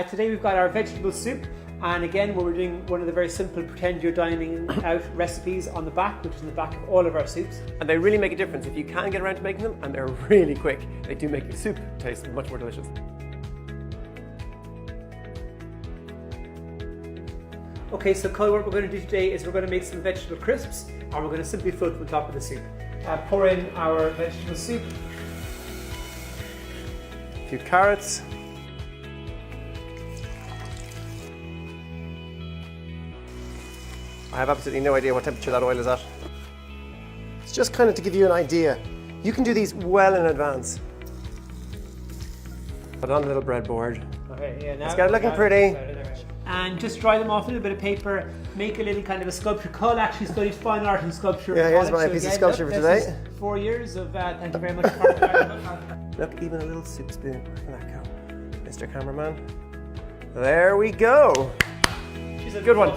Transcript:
Today we've got our vegetable soup, and again we're doing one of the very simple pretend you're dining out recipes on the back, which is in the back of all of our soups. And they really make a difference if you can get around to making them, and they're really quick. They do make the soup taste much more delicious. Okay, so Cully, what we're going to do today is we're going to make some vegetable crisps, and we're going to simply float them on top of the soup. Pour in our vegetable soup. A few carrots. I have absolutely no idea what temperature that oil is at. It's just kind of to give you an idea. You can do these well in advance. Put it on a little breadboard. Okay, yeah, now Let's get it looking pretty. And just dry them off with a little bit of paper, make a little kind of a sculpture. Cull actually studied fine art and sculpture. Yeah, here's my piece of sculpture for today. 4 years of, thank you very much for Look, even a little soup spoon. Where can that go? Mr. Cameraman. There we go. She's a good one.